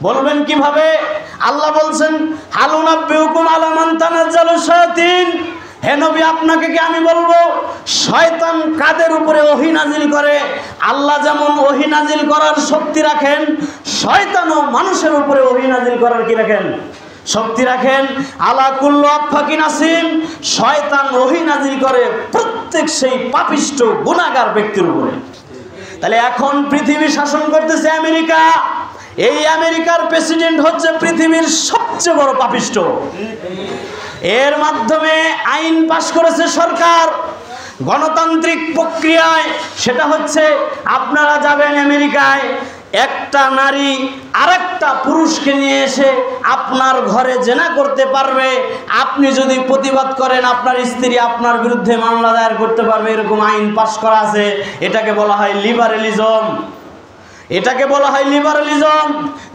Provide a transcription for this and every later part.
বলবেন কিভাবে? আল্লাহ বলছেন হালুনাব্বিউকুম আলা মান তানাজ্জালুশ শায়াতিন, হে নবী আপনাকে কি আমি বলবো শয়তান কাদের উপরে ওহী নাজিল করে? আল্লাহ যেমন ওহী নাজিল করার শক্তি রাখেন, শয়তানও মানুষের উপরে ওহী নাজিল করার কি রাখেন? শক্তি রাখেন। আলা কুল্লু আফাকিন আসিম, শয়তান ওহী নাজিল করে প্রত্যেক সেই পাপিষ্ঠ গুনাহগার ব্যক্তির উপরে। তাহলে এখন পৃথিবী শাসন করতেছে আমেরিকা। এই আমেরিকার প্রেসিডেন্ট হচ্ছে পৃথিবীর সবচেয়ে বড় পাপিষ্ঠ। এর মাধ্যমে আইন পাশ করেছে সরকার গণতান্ত্রিক প্রক্রিয়ায়। সেটা হচ্ছে আপনারা যাবেন আমেরিকায়, একটা নারী আরেকটা পুরুষকে নিয়ে এসে আপনার ঘরে জেনা করতে পারবে। আপনি যদি প্রতিবাদ করেন আপনার স্ত্রী আপনার বিরুদ্ধে মামলা দায়ের করতে পারবে, এরকম আইন পাশ করা আছে। এটাকে বলা হয় লিবারেলিজম। এটাকে বলা হয় লিবারেলিজম।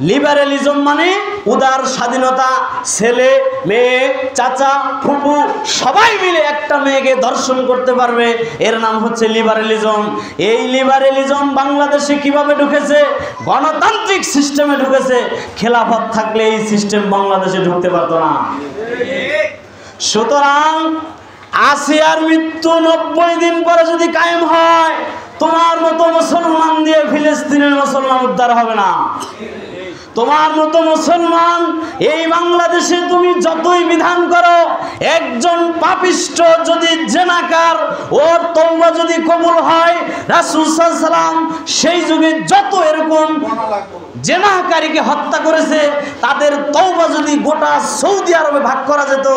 লিবারেলিজম মানে উদার স্বাধীনতা। ছেলে মেয়ে চাচা ফুপু সবাই মিলে একটা মেয়েকে ধর্ষণ করতে পারবে, এর নাম হচ্ছে লিবারেলিজম। এই লিবারেলিজম বাংলাদেশে কিভাবে ঢুকেছে? গণতান্ত্রিক সিস্টেমে ঢুকেছে। খেলাফত থাকলে এই সিস্টেম বাংলাদেশে ঢুকতে পারতো না। সুতরাং আসিয়ার মৃত্যু 90 দিন পরে যদি কায়েম হয়, তোমার মতো মুসলমান দিয়ে ফিলিস্তিনের মুসলমান উদ্ধার হবে না। তোমার মতো মুসলমান এই বাংলাদেশে তুমি যতই বিধান করো, একজন পাপিষ্ঠ যদি জেনাকার ওর তওবা যদি কবুল হয়, রাসূল সাল্লাল্লাহু আলাইহি ওয়াসাল্লাম সেই যুগে যত এরকম জেনাকারীকে হত্যা করেছে তাদের তওবা যদি গোটা সৌদি আরবে ভাগ করা যেত,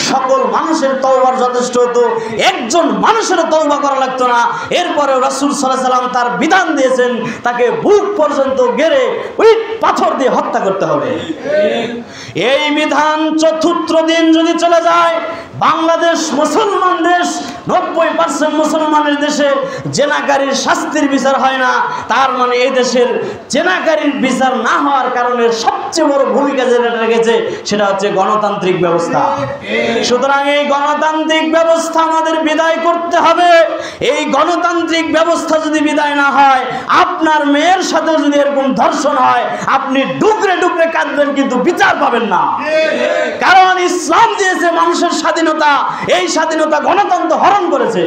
সকল মানুষের তওবার যথেষ্ট হতো, একজন মানুষের তওবা করা লাগতো না। এরপরে রাসূল সাল্লাল্লাহু আলাইহি ওয়াসাল্লাম তার বিধান দিয়েছেন তাকে বুক পর্যন্ত গেড়ে ইট পাথর দিয়ে হত্যা করতে হবে। এই বিধান চতুর্থ দিন যদি চলে যায়, বাংলাদেশ মুসলমান দেশ, 90% মুসলমানের দেশে জেনাকারীর শাস্তির বিচার হয় না, তার মানে এই দেশের জেনাকারীর বিচার না হওয়ার কারণে সবচেয়ে বড় ভূমিকা যেটা রেখেছে সেটা হচ্ছে গণতান্ত্রিক ব্যবস্থা। সুতরাং এই গণতান্ত্রিক ব্যবস্থা আমাদের বিদায় করতে হবে। এই গণতান্ত্রিক ব্যবস্থা যদি বিদায় না হয়, আপনার মেয়ের সাথে যদি এরকম ধর্ষণ হয়, আপনি ডুকরে ডুকরে কাঁদবেন কিন্তু বিচার পাবেন না। কারণ ইসলাম দিয়েছে মানুষের স্বাধীনতা, এই স্বাধীনতা গণতন্ত্র হরণ করেছে।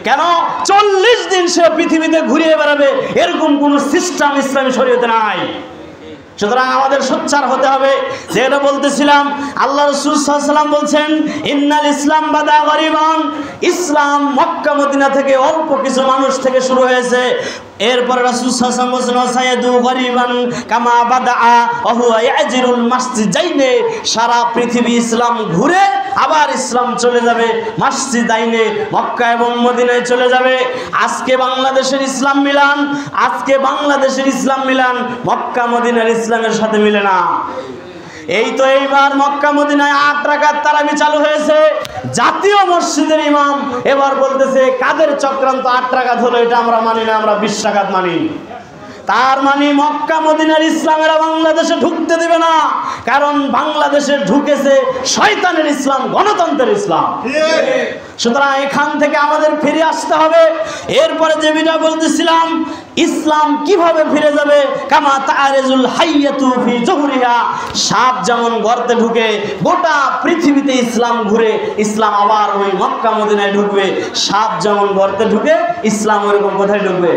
কেন 40 দিন সে পৃথিবীতে ঘুরিয়ে বেড়াবে, এরকম কোন সিস্টেম ইসলামী শরীয়তে নাই। সুতরাং আমাদের সোচ্চার হতে হবে। যেটা বলতেছিলাম, আল্লাহ রাসূল সাল্লাল্লাহু আলাইহি ওয়াসাল্লাম বলছেন ইন্নাল ইসলাম বাদা গরিবান, ইসলাম মক্কা মদিনা থেকে অল্প কিছু মানুষ থেকে শুরু হয়েছে। এরপরে রাসূল সাল্লাল্লাহু আলাইহি ওয়াসাল্লাম বলেছেন ওয়াসায়াদু গরিবান কামা বাদা ওয়া হুয়া ইয়াজিরুল মাসজিদাইনে, সারা পৃথিবী ইসলাম ঘুরে আবার ইসলাম চলে যাবে মসজিদাইনে, মক্কা এবং মদিনায় চলে যাবে। আজকে বাংলাদেশের ইসলাম মিলান, আজকে বাংলাদেশের ইসলাম মিলান মক্কা মদিনার ইসলামের সাথে মিলে না। এই তো এইবার মক্কা মদিনায় 8 রাকাত তারাবি চালু হয়েছে। জাতীয় মসজিদের ইমাম এবার বলতেছে কাদের চক্রান্ত 8 রাকাত হলো, এটা আমরা মানি না, আমরা 20 রাকাত মানি। তার মানে মক্কা মদিনার ইসলামেরা বাংলাদেশে ঢুকতে দেবে না, কারণ বাংলাদেশে ঢুকেছে শয়তানের ইসলাম, গণতন্ত্রের ইসলাম। সুতরাং এখান থেকে আমাদের ফিরে আসতে হবে। এরপরে যে বিষয় বলতেছিলাম, ইসলাম কিভাবে ফিরে যাবে? কামা তাআরিজুল হাইয়াতু ফি জুহরিহা, সাপ যেমন গর্তে ঢুকে, গোটা পৃথিবীতে ইসলাম ঘুরে ইসলাম আবার ওই মক্কা মদিনায় ঢুকবে। সাপ যেমন গর্তে ঢুকে, ইসলাম ওইরকম কোথায় ঢুকবে?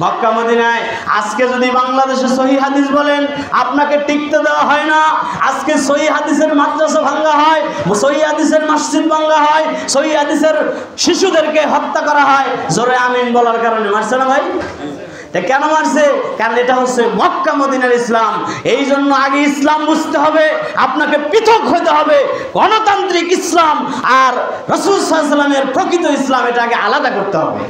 মক্কা মদিনায়। আজকে যদি বাংলাদেশে সহিহ হাদিস বলেন, আপনাকে টিকতে দেওয়া হয় না। আজকে সহিহ হাদিসের মাদ্রাসা ভাঙ্গা হয়, সহিহ হাদিসের মসজিদ ভাঙ্গা হয়, সহিহ হাদিসের শিশুদেরকে হত্যা করা হয় জোরে আমিন বলার কারণে। মারছে না ভাই? কেন মারছে? কারণ এটা হচ্ছে মক্কা মদিনার ইসলাম। এই জন্য আগে ইসলাম বুঝতে হবে, আপনাকে পৃথক হতে হবে। গণতান্ত্রিক ইসলাম আর রাসূল সাল্লাল্লাহু আলাইহি ওয়াসাল্লামের প্রকৃত ইসলাম, এটা আগে আলাদা করতে হবে।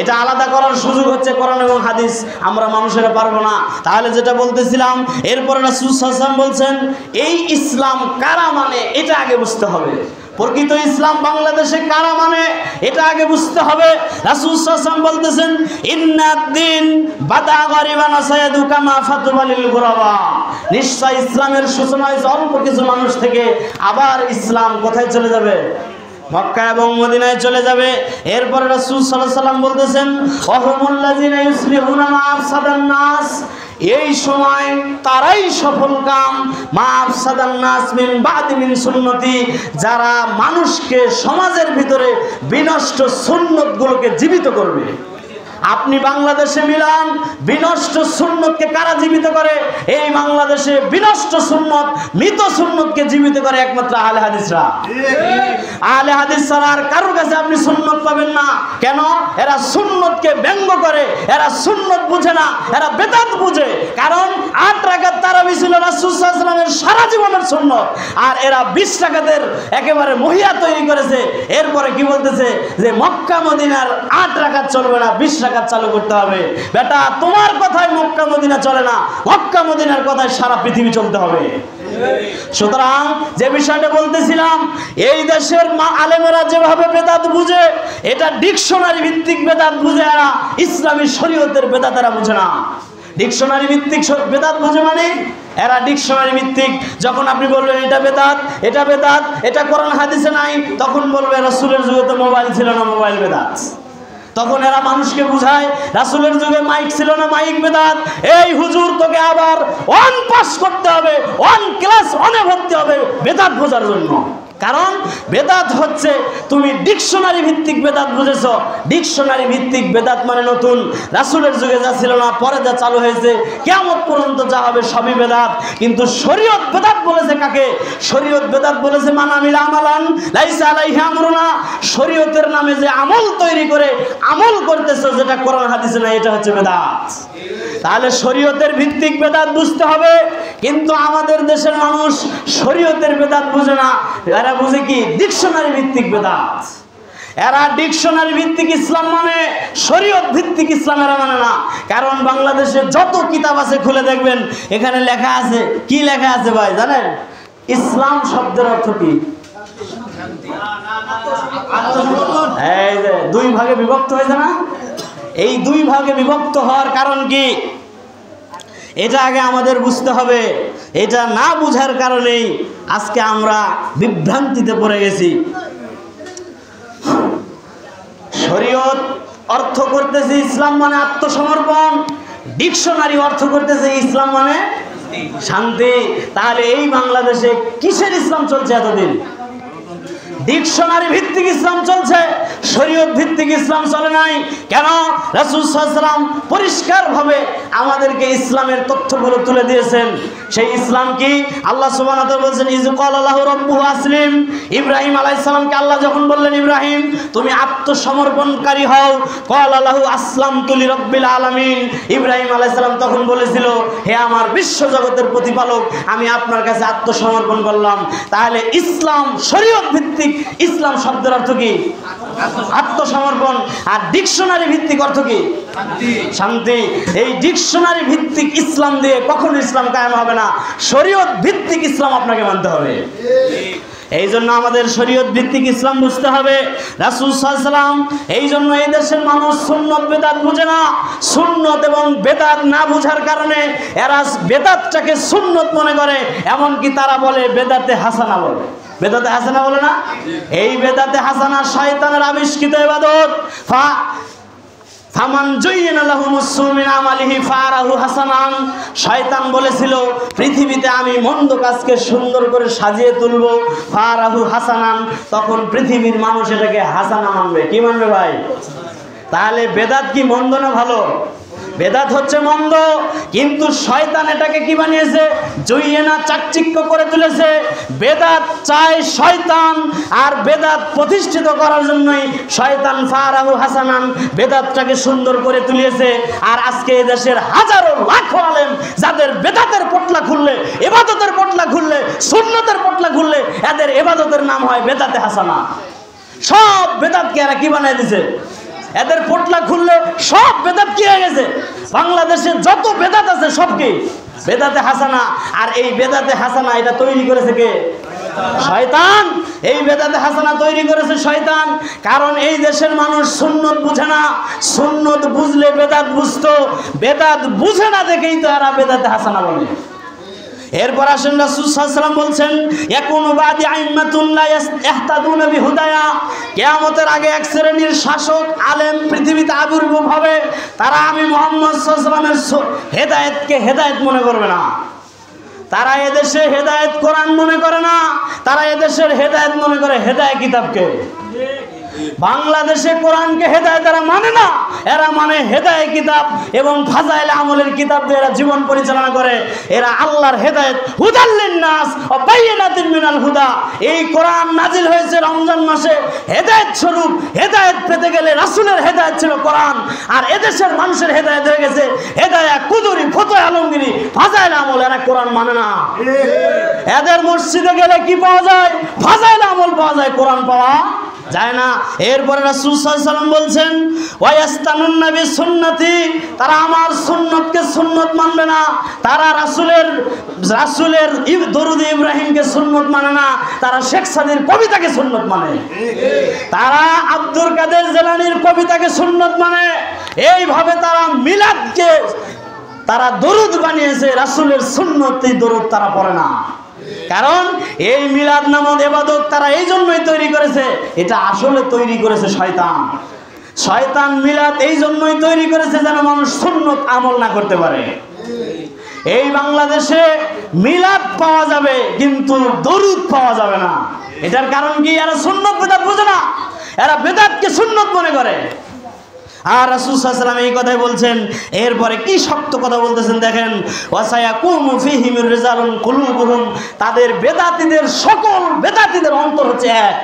এটা আলাদা করার সুযোগ হচ্ছে কোরআন এবং হাদিস, আমরা মানুষেরা পারবো না। তাহলে যেটা বলতেছিলাম, এরপরে রাসূল সাল্লাল্লাহু আলাইহি ওয়াসাল্লাম বলছেন এই ইসলাম কারা মানে এটা আগে বুঝতে হবে। প্রকৃত ইসলাম বাংলাদেশে কারা মানে এটা আগে বুঝতে হবে। রাসূল সাল্লাল্লাহু আলাইহি ওয়াসাল্লাম বলতেছেন ইন্নাদ-দীন বাদা গরিবান সায়াদু কামা ফাতুবালিল গুরাবা, নিশ্চয় ইসলামের সূচনা হয়েছে অল্প কিছু মানুষ থেকে, আবার ইসলাম কোথায় চলে যাবে? মক্কা এবং মদিনায় চলে যাবে। এরপরে রাসূল সাল্লাল্লাহু আলাইহি ওয়াসাল্লাম বলতেছেন ওয়াহুমুল্লাযিনা ইউসলিহুনা মা আফসাদান নাস, এই সময় তারাই সফল কাম মা আফসাদান নাস মিন বাদি মিন সুন্নতি, যারা মানুষকে সমাজের ভিতরে বিনষ্ট সুন্নতগুলোকে জীবিত করবে। আপনি বাংলাদেশে মিলান, বিনষ্ট সুন্নতকে কারা জীবিত করে? এই বাংলাদেশে বিনষ্ট সুন্নত, মৃত সুন্নতকে জীবিত করে একমাত্র আহলে হাদিসরা। আহলে হাদিস ছাড়া আর কারোর কাছে আপনি সুন্নত পাবেন না। কেন? এরা সুন্নতকে ব্যঙ্গ করে, এরা সুন্নত বুঝে না, এরা বেদাত বুঝে। কারণ 8 রাকাত তারাবি ছিল রাসূল সাল্লাল্লাহু আলাইহি ওয়াসাল্লামের সারা জীবনের সুন্নত, আর এরা 20 রাকাতের একেবারে মহিয়া তৈরি করেছে। এরপরে কি বলতেছে যে মক্কা মদিনার 8 রাকাত চলবে না, 20 রাকাত চালু করতে হবে। বেটা, তোমার কথায় মক্কা মদিনা চলে না, মক্কা মদিনার কথায় সারা পৃথিবী চলতে হবে। সুতরাং যে বিষয়টা বলতেছিলাম, এই দেশের আলেমেরা যেভাবে বেদাত বুঝে, এটা ডিকশনারি ভিত্তিক বেদাত বুঝে, এরা ইসলামী শরীয়তের বেদাত এরা বুঝে না। ডিকশনারি ভিত্তিক বেদাত বুঝে মানে এরা ডিকশনারি ভিত্তিক, যখন আপনি বলবেন এটা বেদাত, এটা বেদাত, এটা কোরআন হাদিসে নাই, তখন বলবে রাসূলের যুগে তো মোবাইল ছিল না, মোবাইল বেদাত। তখন এরা মানুষকে বুঝায় রাসূলের যুগে মাইক ছিল না, মাইক বেদাত। এই হুজুর, তোকে আবার 1 পাস করতে হবে, 1 ক্লাস 1-এ ভর্তি হবে বেদাত বোঝার জন্য। কারণ বেদাত হচ্ছে, তুমি ডিকশনারি ভিত্তিক বেদাত বুঝেছো। ডিকশনারি ভিত্তিক বেদাত মানে নতুন, রাসূলের যুগে যা ছিল না, পরে যা চালু হয়েছে, কিয়ামত পর্যন্ত যা হবে সবই বেদাত। কিন্তু শরীয়ত বেদাত বলেছে কাকে? শরীয়ত বেদাত বলেছে মান আমিলা আমালান লাইসা আলাইহি আমরুনা। শরীয়তের নামে যে আমল তৈরি করে আমল করতেছো, যেটা কোরআন হাদিসে নাই, এটা হচ্ছে বেদাত। তাহলে শরীয়তের ভিত্তিক বেদাত বুঝতে হবে। কিন্তু আমাদের দেশের মানুষ শরীয়তের বেদাত বুঝে না, এরা বুঝে কি? ডিকশনারি ভিত্তিক বেদাত। এরা ডিকশনারি ভিত্তিক ইসলাম মানে, শরীয়ত ভিত্তিক ইসলাম এরা মানে না। কারণ বাংলাদেশে যত কিতাব আছে খুলে দেখবেন, এখানে লেখা আছে, কি লেখা আছে ভাই জানেন? ইসলাম শব্দের অর্থ কি? এই যে 2 ভাগে বিভক্ত হয়েছে না? এই 2 ভাগে বিভক্ত হওয়ার কারণ কি? এটা আগে আমাদের বুঝতে হবে। এটা না বুঝার কারণেই আজকে আমরা বিভ্রান্তিতে পড়ে গেছি। শরীয়ত অর্থ করতেছে ইসলাম মানে আত্মসমর্পণ, ডিকশনারি অর্থ করতেছে ইসলাম মানে শান্তি। তাহলে এই বাংলাদেশে কিসের ইসলাম চলছে এতদিন? ডিকশনারি ভিত্তিক ইসলাম চলছে, শরীয়ত ভিত্তিক ইসলাম চলে নাই। কেন? রাসূল সাল্লাল্লাহু আলাইহি ওয়াসাল্লাম পরিষ্কারভাবে আমাদেরকে ইসলামের তথ্যগুলো তুলে দিয়েছেন। সেই ইসলাম কি? আল্লাহ সুবহানাহু ওয়া তাআলা বলেছেন, ইয ক্বালা লাহু রাব্বুহু আসলিম। ইব্রাহিম আলাইহিস সালামকে আল্লাহ যখন বললেন, ইব্রাহিম তুমি আত্মসমর্পণকারী হও, ক্বালা লাহু আসলামতু লিরাব্বিল আলামিন। ইব্রাহিম আলাইহিস সালাম তখন বলেছিল, হে আমার বিশ্ব জগতের প্রতিপালক, আমি আপনার কাছে আত্মসমর্পণ করলাম। তাহলে ইসলাম শরীয়ত ভিত্তিক ইসলাম শব্দের অর্থ কি? আত্মসমর্পণ। আর ডিকশনারি ভিত্তিক অর্থ কি? শান্তি। এই ডিকশনারি ভিত্তিক ইসলাম দিয়ে কখনো ইসলাম কায়েম হবে না। শরীয়ত ভিত্তিক ইসলাম আপনাকে মানতে হবে। এই জন্য আমাদের শরীয়ত ভিত্তিক ইসলাম বুঝতে হবে। রাসূল সাল্লাল্লাহু আলাইহি ওয়াসাল্লাম, এই জন্য এই দেশের মানুষ সুন্নত বেদাত বুঝে না। সুন্নত এবং বেদাত না বুঝার কারণে এরা বেদাতটাকে সুন্নত মনে করে, এমনকি তারা বলে বেদাতে হাসানা বলে। বেদাতে হাসানা বলে না? এই বেদাতে হাসানা শয়তানের আবিষ্কৃত ইবাদত। ফামান জুয়িনা লাহুমুস সূউ মিন আমালিহি ফারাহু হাসানান। শয়তান বলেছিল, পৃথিবীতে আমি মন্দ কাজকে সুন্দর করে সাজিয়ে তুলব, ফারাহু হাসানান। তখন পৃথিবীর মানুষ এটাকে হাসানা মানবে। কি মানবে ভাই? তাহলে বেদাত কি মন্দ না ভালো? বেদাত হচ্ছে মন্দ, কিন্তু শয়তান এটাকে কি বানিয়েছে? জুইয়েনা, চাকচিক্য করে তুলেছে। বেদাত চায় শয়তান, আর বেদাত প্রতিষ্ঠিত করার জন্যই শয়তান ফারাহু হাসানান বেদাতটাকে সুন্দর করে তুলিয়েছে। আর আজকে এই দেশের হাজারো লাখো আলেম যাদের বেদাতের পটলা খুললে, ইবাদতের পটলা খুললে, সুন্নতের পটলা খুললে, এদের ইবাদতের নাম হয় বেদাতে হাসানা। সব বেদাতকে এরা কি বানায় দিয়েছে? এদের পটলা খুললে সব বেদাত কি হয়ে গেছে? বাংলাদেশে যত বেদাত আছে সব কি বেদাতে হাসানা। আর এই বেদাতে হাসানা এটা তৈরি করেছে কে? শয়তান। এই বেদাতে হাসানা তৈরি করেছে শয়তান। কারণ এই দেশের মানুষ সুন্নত বুঝে না। সুন্নত বুঝলে বেদাত বুঝতো, বেদাত বুঝে না দেখেই তো এরা বেদাতে হাসানা বলে। এরপর আসেন রাসূল সাল্লাল্লাহু আলাইহি ওয়াসাল্লাম বলছেন ইয়াকুনু বাদি আইম্মাতুন লা ইহতাদুনা বিহুদায়া, কিয়ামতের আগে এক শ্রেণীর শাসক আলেম পৃথিবীতে আবির্ভাব হবে, তারা আমি মুহাম্মদ সাল্লাল্লাহু আলাইহি ওয়াসাল্লামের হেদায়েতকে হেদায়েত মনে করবে না। তারা এদেশে হেদায়েত কোরআন মনে করে না, তারা এদেশের হেদায়েত মনে করে হেদায়েত কিতাবকে। বাংলাদেশে কোরআনকে হেদায়েত এরা মানে না, এরা মানে হেদায়েত কিতাব এবং ফাজাইল আমলের কিতাব দিয়ে এরা জীবন পরিচালনা করে। এরা আল্লাহর হেদায়েত হুদাল্লিন নাস ওয়া বাইয়িনাতিন মিনাল হুদা, এই কোরআন নাজিল হয়েছে রমজান মাসে হেদায়েত স্বরূপ। হেদায়েত পেতে গেলে রাসূলের হেদায়েত ছিল কোরআন, আর এদেশের মানুষের হেদায়েত হয়ে গেছে হেদায়া কুদুরি ফতোয়া আলমগিরি ফাজাইল আমল। এরা কোরআন মানে না। এদের মসজিদে গেলে কি পাওয়া যায়? ফাজাইল আমল পাওয়া যায়, কোরআন পাওয়া যায় না। এরপরে রাসূল সাল্লাল্লাহু আলাইহি ওয়াসাল্লাম বলছেন ওয়ায়াস্তানুন্না বিসুন্নতি, তারা আমার সুন্নতকে সুন্নত মানবে না, তারা রাসূলের দরুদ ইব্রাহিমকে সুন্নত মানে না, তারা শেখ সাদির কবিতাকে সুন্নত মানে, তারা আব্দুল কাদের জিলানীর কবিতাকে সুন্নত মানে। এইভাবে তারা মিলাদকে তারা দরুদ বানিয়েছে, রাসূলের সুন্নতি দরুদ তারা পড়ে না। কারণ এই মিলাদ নামক ইবাদত তারা এই জন্যই তৈরি করেছে, এটা আসলে তৈরি করেছে শয়তান। শয়তান মিলাদ এই জন্যই তৈরি করেছে যেন মানুষ সুন্নত আমল না করতে পারে। এই বাংলাদেশে মিলাদ পাওয়া যাবে কিন্তু দরুদ পাওয়া যাবে না। এটার কারণ কি? এরা সুন্নত বেদাত বোঝে না, এরা বেদাতকে সুন্নত মনে করে। আর রাসূল সাল্লাল্লাহু আলাইহি ওয়াসাল্লাম এই কথাই বলছেন। এরপরে কি শক্ত কথা বলতেছেন দেখেন, ওয়াসায়াকুমু ফীহিমির রিজালুন কুলুবুহুম, তাদের বেদাতীদের সকল বেদাতীদের অন্তর হচ্ছে এক,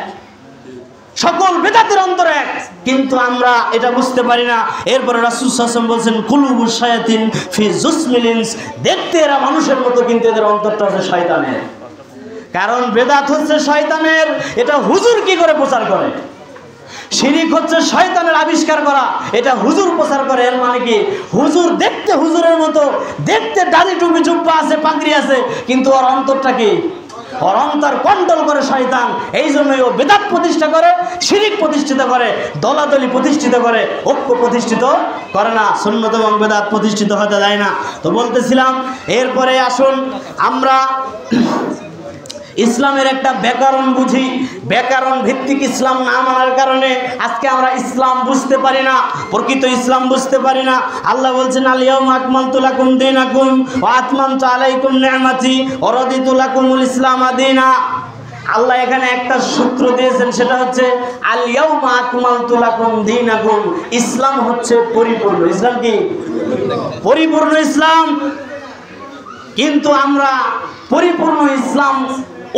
সকল বেদাতের অন্তর এক, কিন্তু আমরা এটা বুঝতে পারি না। এরপরে রাসূল সাল্লাল্লাহু আলাইহি ওয়াসাল্লাম বলছেন কুলুবুশ শায়াতিন ফি জুসমিল ইনস, দেখতে এরা মানুষের মতো কিন্তু এদের অন্তরটা হচ্ছে শয়তানের। কারণ বেদাত হচ্ছে শয়তানের, এটা হুজুর কি করে প্রচার করে। শিরিক হচ্ছে শয়তানের আবিষ্কার করা, এটা হুজুর প্রচার করে। এর মানে কি? হুজুর দেখতে হুজুরের মতো, দেখতে দাড়ি টুপি জুব্বা আছে, পাগড়ি আছে, কিন্তু ওর অন্তরটা কি? ওর অন্তর কন্ট্রোল করে শয়তান। এই জন্যই ও বেদাত প্রতিষ্ঠা করে, শিরিক প্রতিষ্ঠিত করে, দলাদলি প্রতিষ্ঠিত করে, ঐক্য প্রতিষ্ঠিত করে না। সুন্নত এবং বেদাত প্রতিষ্ঠিত হতে দেয় না। তো বলতেছিলাম, এরপরে আসুন আমরা ইসলামের একটা ব্যাকরণ বুঝি। ব্যাকরণ ভিত্তিক ইসলাম না মানার কারণে আজকে আমরা ইসলাম বুঝতে পারি না, প্রকৃত ইসলাম বুঝতে পারি না। আল্লাহ বলছেন আল ইয়াউমা আকমালতু লাকুম দীনাকুম ওয়া আতমামতু আলাইকুম নি'মাতি ওয়া রাদিতু লাকুমুল ইসলাম দীনা। আল্লাহ এখানে একটা সূত্র দিয়েছেন, সেটা হচ্ছে আল ইয়াউমা আকমালতু লাকুম দীনাকুম। ইসলাম হচ্ছে পরিপূর্ণ। ইসলাম কি? পরিপূর্ণ ইসলাম। কিন্তু আমরা পরিপূর্ণ ইসলাম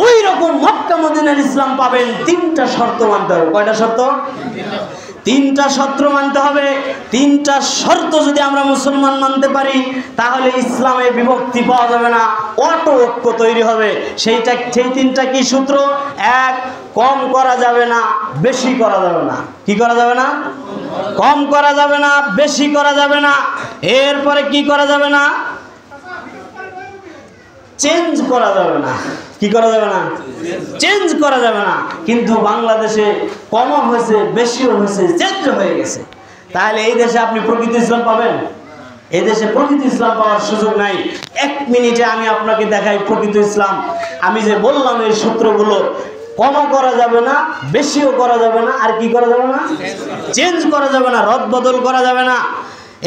ওই রকম মক্কা মদিনার ইসলাম পাবেন, তিনটা শর্ত মানতে হবে। কয়টা শর্ত? তিনটা শর্ত মানতে হবে। তিনটা শর্ত যদি আমরা মুসলমান মানতে পারি তাহলে ইসলামে বিভক্তি পাওয়া যাবে না, অটো ঐক্য তৈরি হবে। সেই তিনটা কি সূত্র? এক, কম করা যাবে না, বেশি করা যাবে না। কি করা যাবে না? কম করা যাবে না, বেশি করা যাবে না। এরপরে কি করা যাবে না? চেঞ্জ করা যাবে না। কি করা যাবে না? চেঞ্জ করা যাবে না। কিন্তু বাংলাদেশে কমও হয়েছে, বেশিও হয়েছে, চেঞ্জ হয়ে গেছে। তাহলে এই দেশে আপনি প্রকৃত ইসলাম পাবেন? এই দেশে প্রকৃত ইসলাম পাওয়ার সুযোগ নাই। এক মিনিটে আমি আপনাকে দেখাই প্রকৃত ইসলাম। আমি যে বললাম এই সূত্রগুলো, কমও করা যাবে না, বেশিও করা যাবে না, আর কি করা যাবে না? চেঞ্জ করা যাবে না, রদ বদল করা যাবে না।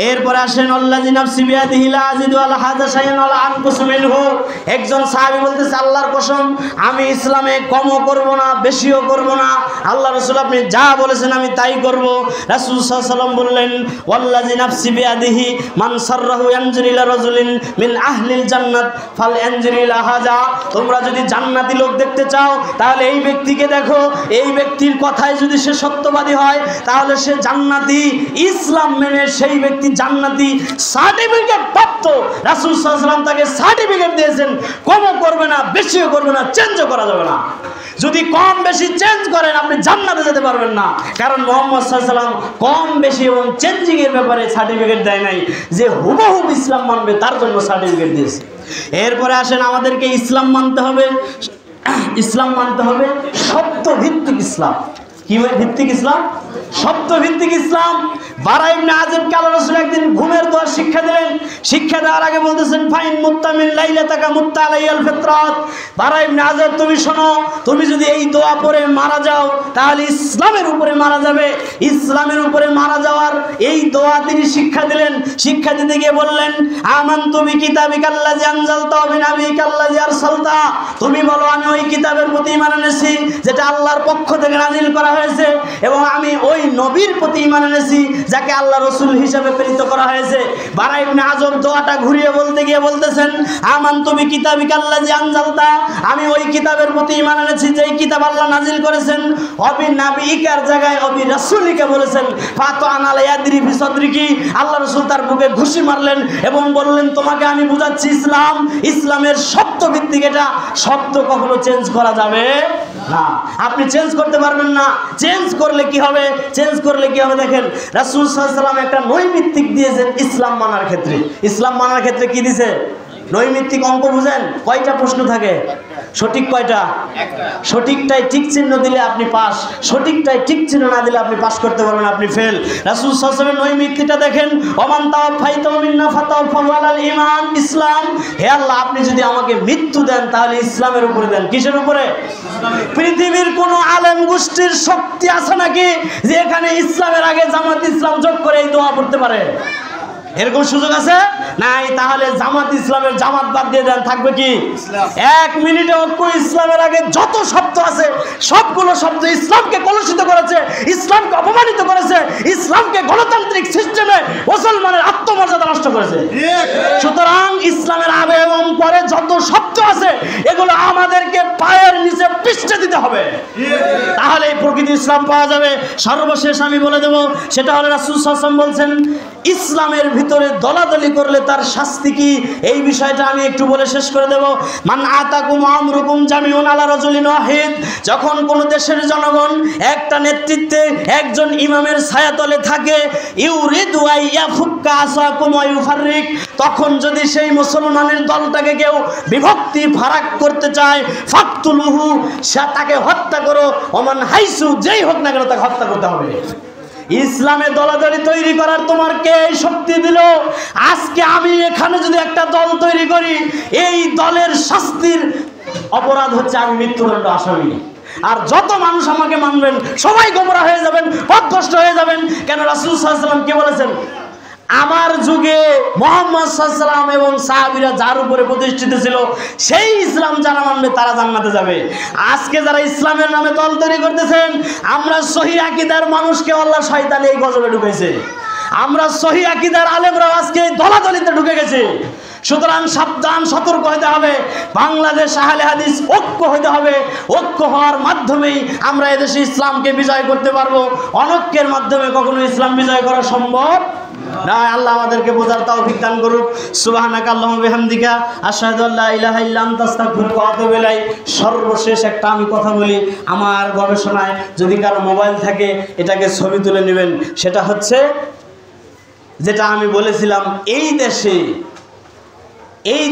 এরপরে আসেন আল্লাযী নাফসি বিয়াদিহি লা আযিদু আলা হাযা শাইআন ওয়া লা আনকুসু মিনহু। একজন সাহাবী বলতেছে আল্লাহর কসম আমি ইসলামে কমও করব না, বেশিও করব না। আল্লাহ রাসূল আপনি যা বলেছেন আমি তাই করব। রাসূল সাল্লাল্লাহু আলাইহি ওয়াসাল্লাম বললেন ওয়াল্লাযী নাফসি বিয়াদিহি মান সাররাহু ইয়ানজুরু ইলা রাজুলিন মিন আহলিল জান্নাত ফাল ইয়ানজুরু ইলা হাযা। তোমরা যদি জান্নাতি লোক দেখতে চাও তাহলে এই ব্যক্তিকে দেখো। এই ব্যক্তির কথায় যদি সে সত্যবাদী হয় তাহলে সে জান্নাতি। ইসলাম মেনে সেই ব্যক্তি জান্নাতি, সার্টিফিকেট প্রাপ্ত। রাসূল সাল্লাল্লাহু আলাইহি ওয়াসাল্লাম তাকে সার্টিফিকেট দিয়েছেন, কমও করবে না, বেশিও করবে না, চেঞ্জও করা যাবে না। যদি কম বেশি চেঞ্জ করেন আপনি জান্নাতে যেতে পারবেন না। কারণ মুহাম্মদ সাল্লাল্লাহু আলাইহি ওয়াসাল্লাম কম বেশি এবং চেঞ্জিং এর ব্যাপারে সার্টিফিকেট দেয় নাই, যে হুবহু ইসলাম মানবে তার জন্য সার্টিফিকেট দিয়েছে। এরপরে আসেন আমাদেরকে ইসলাম মানতে হবে। ইসলাম মানতে হবে শব্দ ভিত্তিক ইসলাম। কি ভিত্তিক ইসলাম? শব্দ ভিত্তিক ইসলাম। বারা ইবনে আযিবকে আল্লাহ রাসূল একদিন ঘুমের দোয়া শিক্ষা দিলেন। শিক্ষা দেওয়ার আগে বলতেছেন ফাইন মুত্তামিন লাইলাতাকা মুত্তা আলাইয়াল ফিতরাত। বারা ইবনে আযিব তুমি শোনো, তুমি যদি এই দোয়া পড়ে মারা যাও তাহলে ইসলামের উপরে মারা যাবে। ইসলামের উপরে মারা যাওয়ার এই দোয়া তিনি শিক্ষা দিলেন। শিক্ষা দিতে গিয়ে বললেন আমানতু বিকিতাবিকাল্লাযী আনজালতা ওয়া বিনাবিকাল্লাযী আরসালতা। তুমি বলো আমি ওই কিতাবের প্রতি ঈমান এনেছি যেটা আল্লাহর পক্ষ থেকে নাজিল করা হয়েছে, এবং আমি ওই নবীর প্রতি ঈমান এনেছি যাকে আল্লাহ রাসূল হিসেবে প্রেরিত করা হয়েছে। বারা ইবনে আযব দোয়াটা ঘুরিয়ে বলতে গিয়ে বলতেছেন আমানতু বিকিতাবিকাল্লাযী আনজালতা, আমি ওই কিতাবের প্রতি ঈমান এনেছি যেই কিতাব আল্লাহ নাজিল করেছেন। অবি নাবিকার জায়গায় অবি রাসূলিকা বলেছেন। ফাতানা লা ইয়াদরি ফি সাদরিকি, আল্লাহ রাসূল তার বুকে ঘুষি মারলেন এবং বললেন তোমাকে আমি বুঝাচ্ছি ইসলাম। ইসলামের শব্দ ভিত্তিক এটা, শব্দ কখনো চেঞ্জ করা যাবে না, আপনি চেঞ্জ করতে পারবেন না। চেঞ্জ করলে কি হবে? চেঞ্জ করলে কি হবে দেখেন, রাসূল সাল্লাল্লাহু আলাইহি ওয়াসাল্লাম একটা নৈমিত্তিক দিয়েছেন ইসলাম মানার ক্ষেত্রে। ইসলাম মানার ক্ষেত্রে কি দিয়েছে? নৈমিত্তিক অঙ্ক বুঝেন, কয়টা প্রশ্ন থাকে? সঠিক কয়টা? সঠিকটাই ঠিক চিহ্ন দিলে আপনি পাস, সঠিকটাই ঠিক চিহ্ন না দিলে আপনি পাস করতে পারবেন, আপনি ফেল। রাসূল সাল্লাল্লাহু আলাইহি ওয়াসাল্লামের নৈমিত্তিকটা দেখেন, ওমান তাওয়াফাইতা মিন্না ফাতাওয়াফাহু আলাল ঈমান, ইসলাম। হে আল্লাহ আপনি যদি আমাকে মৃত্যু দেন তাহলে ইসলামের উপরে দেন। কিসের উপরে? পৃথিবীর কোন আলেম গোষ্ঠীর শক্তি আছে নাকি যে এখানে ইসলামের আগে জামাত ইসলাম যোগ করে এই দোয়া পড়তে পারে? এরকম সুযোগ আছে? নাই। তাহলে জামাত ইসলামের জামাত বাদ দিয়ে দেন, থাকবে কি? এক মিনিটে ঐক্য ইসলামের আগে যত শব্দ আছে সবগুলো শব্দ ইসলামকে কলুষিত করেছে, ইসলামকে অপমানিত করেছে, ইসলামকে গণতান্ত্রিক সিস্টেমে মুসলমানের আত্মমর্যাদা নষ্ট করেছে। সুতরাং ইসলামের আগে এবং পরে যত শব্দ আছে এগুলো আমাদেরকে পায়ের নিচে পিষে দিতে হবে, তাহলে এই প্রকৃত ইসলাম পাওয়া যাবে। সর্বশেষ আমি বলে দেব, সেটা হলো রাসূল সাল্লাল্লাহু আলাইহি ওয়াসাল্লাম বলছেন ইসলামের ভিতরে দলাদলি করলে তার শাস্তি কি, এই বিষয়টা আমি একটু বলে শেষ করে দেব। মান আতাকুম আমরুকুম জামিউন আলা রাজুলিন ওয়াহিদ, যখন কোন দেশের জনগণ একটা নেতৃত্বে একজন ইমামের ছায়াতলে থাকে, ইউরিদু আইয়াফুক্কা আসাকুম ওয়া ইউফাররিক, তখন যদি সেই মুসলমানের দলটাকে কেউ বিভক্তি ফারাক করতে চায়, ফাকতুলুহু, সে তাকে হত্যা করো, ওমান হাইসু, যেই হোক না কেন তাকে হত্যা করতে হবে। ইসলামে দলাদলি তৈরি করার তোমার কে শক্তি দিল? আজকে আমি এখানে যদি একটা দল তৈরি করি, এই দলের শাস্তির অপরাধ হচ্ছে আমি মৃত্যুদণ্ড আসামি। আর যত মানুষ আমাকে মানবেন সবাই গোমরা হয়ে যাবেন, পথভ্রষ্ট হয়ে যাবেন। কেন? রাসূল সাল্লাল্লাহু আলাইহি ওয়াসাল্লাম কে বলেছেন? আমার যুগে মুহাম্মদ সাল্লাল্লাহু আলাইহি ওয়াসাল্লাম এবং সাহাবীরা যার উপরে প্রতিষ্ঠিত ছিল সেই ইসলাম যারা মানবে তারা জান্নাতে যাবে। আজকে যারা ইসলামের নামে দল তৈরি করতেছেন, আমরা সহিহ আকীদার মানুষকে আল্লাহ শয়তান এই গজবে ঢুকেছে। আমরা সহিহ আকীদার আলেমরা আজকে দলাদলিতে ঢুকে গেছে। সুতরাং সাবধান, সতর্ক হতে হবে। বাংলাদেশ আহলে হাদিস ঐক্য হতে হবে। ঐক্য হওয়ার মাধ্যমেই আমরা এদেশে ইসলামকে বিজয় করতে পারবো। অনৈক্যের মাধ্যমে কখনো ইসলাম বিজয় করা সম্ভব না। আল্লাহ আমাদেরকে বোঝার তৌফিক দান করুক। সুবহানাকা আল্লাহুম্মা বিহামদিকা আশহাদু আল্লা ইলাহা ইল্লা আনতা আস্তাগফিরুকা ওয়া আতুবু ইলাইক। সর্বশেষ একটা আমি কথা বলি, আমার গবেষণায় যদি কারো মোবাইল থাকে এটাকে ছবি তুলে নেবেন। সেটা হচ্ছে যেটা আমি বলেছিলাম, এই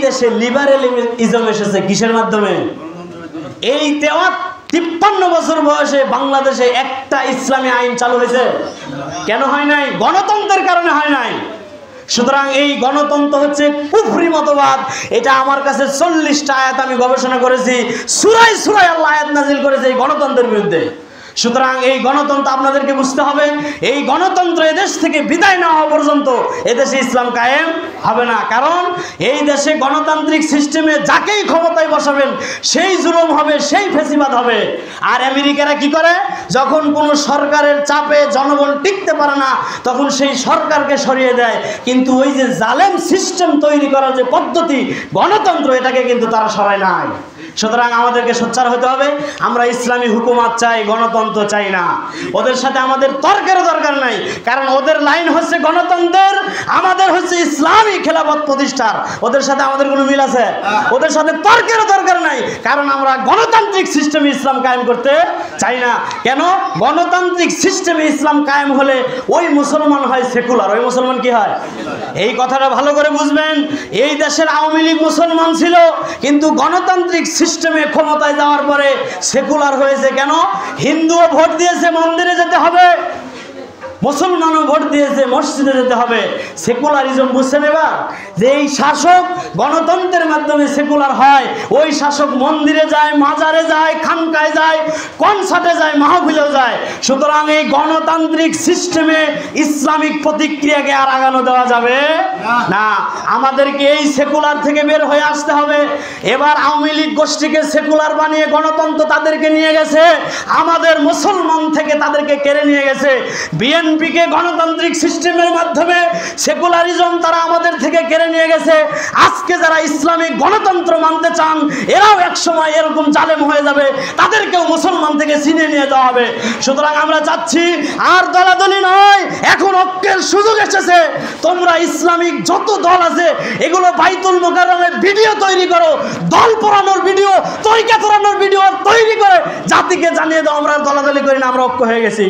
দেশে লিবারেলিজম এসেছে কিসের মাধ্যমে? এই 53 বছর বয়সে বাংলাদেশে একটা ইসলামী আইন চালু হয়েছে। কেন হয় নাই? গণতন্ত্রের কারণে হয় নাই। সুতরাং এই গণতন্ত্র হচ্ছে কুফরি মতবাদ। এটা আমার কাছে 40টা আয়াত আমি গবেষণা করেছি, সূরায় সূরায় আল্লাহ আয়াত নাজিল করেছে এই গণতন্ত্রের বিরুদ্ধে। সুতরাং এই গণতন্ত্র আপনাদেরকে বুঝতে হবে। এই গণতন্ত্র এদেশ থেকে বিদায় না হওয়া পর্যন্ত এদেশে ইসলাম কায়েম হবে না। কারণ এই দেশে গণতান্ত্রিক সিস্টেমে যাকেই ক্ষমতায় বসাবেন সেই জুলুম হবে, সেই ফেসিবাদ হবে। আর আমেরিকারা কি করে? যখন কোনো সরকারের চাপে জনগণ টিকতে পারে না তখন সেই সরকারকে সরিয়ে দেয়। কিন্তু ওই যে জালেম সিস্টেম তৈরি করার যে পদ্ধতি গণতন্ত্র, এটাকে কিন্তু তারা সরায় নাই। সুতরাং আমাদেরকে সোচ্চার হতে হবে। আমরা ইসলামী হুকুমত চাই, গণতন্ত্র চাই না। ওদের সাথে আমাদের তর্কের দরকার নাই, কারণ ওদের লাইন হচ্ছে গণতন্ত্রের, আমাদের হচ্ছে ইসলামী খেলাফত প্রতিষ্ঠার। ওদের সাথে আমাদের কোনো মিল আছে? ওদের সাথে তর্কের দরকার নাই, কারণ আমরা গণতান্ত্রিক সিস্টেমে ইসলাম কায়েম করতে চাই না। কেন? গণতান্ত্রিক সিস্টেমে ইসলাম কায়েম হলে ওই মুসলমান হয় সেকুলার। ওই মুসলমান কি হয়? এই কথাটা ভালো করে বুঝবেন। এই দেশের আওয়ামী লীগ মুসলমান ছিল, কিন্তু গণতান্ত্রিক সিস্টেমে ক্ষমতায় যাওয়ার পরে সেকুলার হয়েছে। কেন? হিন্দুও ভোট দিয়েছে মন্দিরে যেতে হবে, মুসলমানও ভোট দিয়েছে, মসজিদে যেতে হবে। সেকুলারিজম বুঝছে নেবা, যে এই শাসক গণতন্ত্রের মাধ্যমে সেকুলার হয়, ওই শাসক মন্দিরে যায়, মাজারে যায়, খানকায় যায়, কনসার্টে যায়, মাহফিলেও যায়। সুতরাং এই গণতান্ত্রিক সিস্টেমে ইসলামিক প্রতিক্রিয়াকে আর আগানো দেওয়া যাবে না। আমাদেরকে এই সেকুলার থেকে বের হয়ে আসতে হবে। এবার আওয়ামী লীগ গোষ্ঠীকে সেকুলার বানিয়ে গণতন্ত্র তাদেরকে নিয়ে গেছে, আমাদের মুসলমান থেকে তাদেরকে কেড়ে নিয়ে গেছে। বিএনপিকে গণতান্ত্রিক সিস্টেমের মাধ্যমে সেকুলারিজম তারা আমাদের থেকে কেড়ে নিয়ে গেছে। আজকে যারা ইসলামিক গণতন্ত্র মানতে চান, এরাও একসময় এরকম জালেম হয়ে যাবে, তাদেরকেও মুসলমান থেকে ছিনিয়ে নিয়ে যাওয়া হবে। সুতরাং আমরা চাচ্ছি আর দলাদলি নয়, এখন ঐক্যের সুযোগ এসেছে। তোমরা ইসলামিক যত দল আছে এগুলো বাইতুল মুকাররমের ভিডিও তৈরি করো, দল পোড়ানোর ভিডিও, তরিকা তোড়ানোর ভিডিও তৈরি করে জাতিকে জানিয়ে দাও আমরা দলাদলি করি না, আমরা ঐক্য হয়ে গেছি।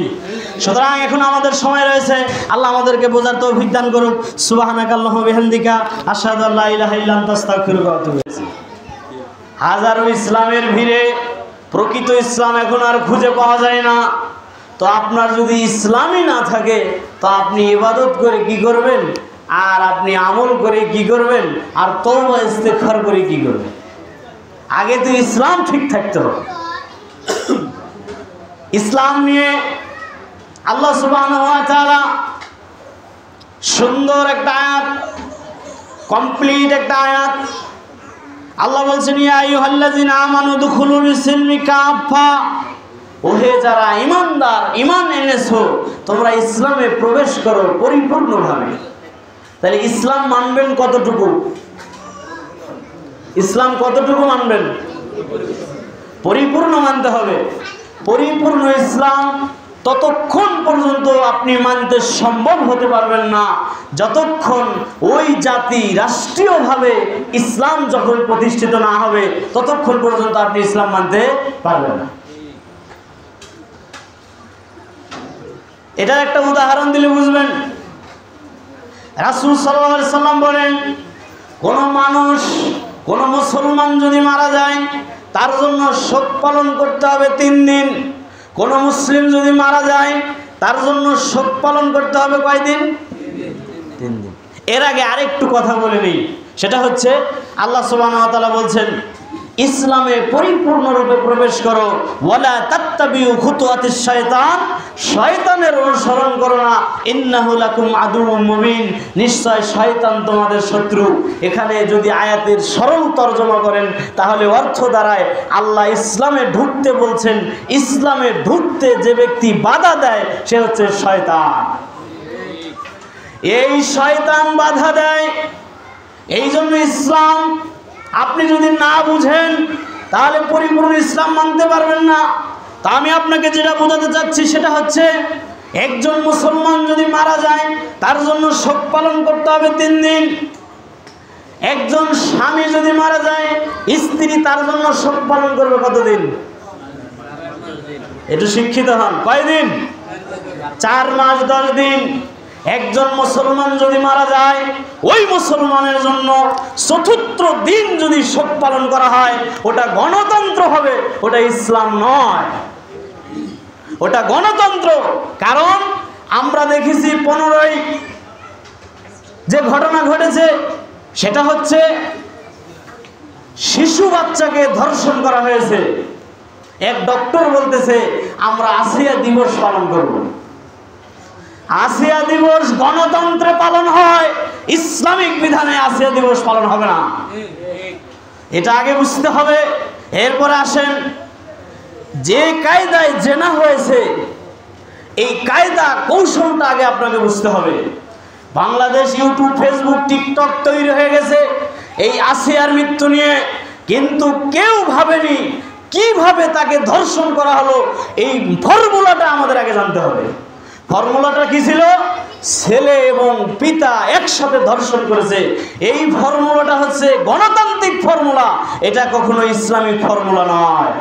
সুতরাং এখন আমাদের সময় রয়েছে, আল্লাহ আমাদেরকে বোঝার তৌফিক দান করুক। সুবহানাকাল্লাহু ওয়া বিহামদিকা আশহাদু আল্লা ইলাহা ইল্লা আনতা আস্তাগফিরুকা ওয়া আতুবু ইলাইক। হাজারো ইসলামের ভিড়ে প্রকৃত ইসলাম এখন আর খুঁজে পাওয়া যায় না। তো আপনার যদি ইসলামই না থাকে, তো আপনি ইবাদত করে কি করবেন, আর আপনি আমল করে কি করবেন, আর তওবা ইস্তেগফার করে কি করবেন? আগে তো ইসলাম ঠিক থাকতে হবে। ইসলাম নিয়ে আল্লাহ সুবহানাহু ওয়া তাআলা সুন্দর একটা আয়াত, কমপ্লিট একটা আয়াত। আল্লাহ বলছেন, ইয়া আইয়ুহাল্লাযিনা আমানু দুখুলু ফিস-সিলমি কাফা, ওহে যারা ঈমানদার, ঈমান এনেছো, তোমরা ইসলামে প্রবেশ করো পরিপূর্ণভাবে। তাহলে ইসলাম মানবেন কতটুকু? ইসলাম কতটুকু মানবেন? পরিপূর্ণ মানতে হবে। পরিপূর্ণ ইসলাম ততক্ষণ পর্যন্ত আপনি মানতে সম্ভব হতে পারবেন না, যতক্ষণ ওই জাতি রাষ্ট্রীয়ভাবে ইসলাম যখন প্রতিষ্ঠিত না হবে, ততক্ষণ পর্যন্ত আপনি ইসলাম মানতে পারবেন না। এটার একটা উদাহরণ দিলে বুঝবেন। রাসূল সাল্লাল্লাহু আলাইহি সাল্লাম বলেন, কোন মানুষ, কোন মুসলমান যদি মারা যায়, তার জন্য শোক পালন করতে হবে 3 দিন। কোন মুসলিম যদি মারা যায়, তার জন্য শোক পালন করতে হবে কয়দিন? 3 দিন। এর আগে আরেকটু কথা বলে নেই, সেটা হচ্ছে আল্লাহ সুবহানাহু ওয়া তাআলা বলছেন, ইসলামে পরিপূর্ণরূপে প্রবেশ করো, ওয়ালা তাত্তাবিউ খুতুওয়াতিশ শায়তান, শয়তানের অনুসরণ করো না, ইন্নাহু লাকুম আদুউম মুবিন, নিশ্চয় শয়তান তোমাদের শত্রু। এখানে যদি আয়াতের সরল তরজমা করেন, তাহলে অর্থ দাঁড়ায় আল্লাহ ইসলামে ঢুকতে বলছেন, ইসলামে ঢুকতে যে ব্যক্তি বাধা দেয় সে হচ্ছে শয়তান। এই শয়তান বাধা দেয়। এই জন্য ইসলাম আপনি যদি না বুঝেন, তাহলে পরিপূর্ণ ইসলাম মানতে পারবেন না। তা আমি আপনাকে যেটা বোঝাতে চাচ্ছি সেটা হচ্ছে, একজন মুসলমান যদি মারা যায়, তার জন্য শোক পালন করতে হবে 3 দিন। একজন স্বামী যদি মারা যায়, স্ত্রী তার জন্য শোক পালন করবে কতদিন? একটু শিক্ষিত হন, কয়দিন? 4 মাস 10 দিন। একজন মুসলমান যদি মারা যায়, ওই মুসলমানের জন্য চতুর্থ দিন যদি শোক পালন করা হয়, ওটা গণতন্ত্র হবে, ওটা ইসলাম নয়, ওটা গণতন্ত্র। কারণ আমরা দেখেছি 15ই যে ঘটনা ঘটেছে, সেটা হচ্ছে শিশু বাচ্চাকে ধর্ষণ করা হয়েছে। এক ডক্টর বলতেছে, আমরা আসিয়া দিবস পালন করব। আসিয়া দিবস গণতন্ত্রে পালন হয়, ইসলামিক বিধানে আসিয়া দিবস পালন হবে না। এটা আগে বুঝতে হবে। এরপরে আসেন, যে কায়দায় জেনা হয়েছে, এই কায়দা কৌশলটা আগে আপনাকে বুঝতে হবে। বাংলাদেশ ইউটিউব, ফেসবুক, টিকটক তৈরি হয়ে গেছে এই আসিয়ার মৃত্যু নিয়ে, কিন্তু কেউ ভাবেনি কিভাবে তাকে ধর্ষণ করা হলো। এই ফর্মুলাটা আমাদের আগে জানতে হবে। ফর্মুলাটা কি ছিল? ছেলে এবং পিতা একসাথে ধর্ষণ করেছে। এই ফর্মুলাটা হচ্ছে গণতান্ত্রিক ফর্মুলা, এটা কখনো ইসলামিক ফর্মুলা নয়।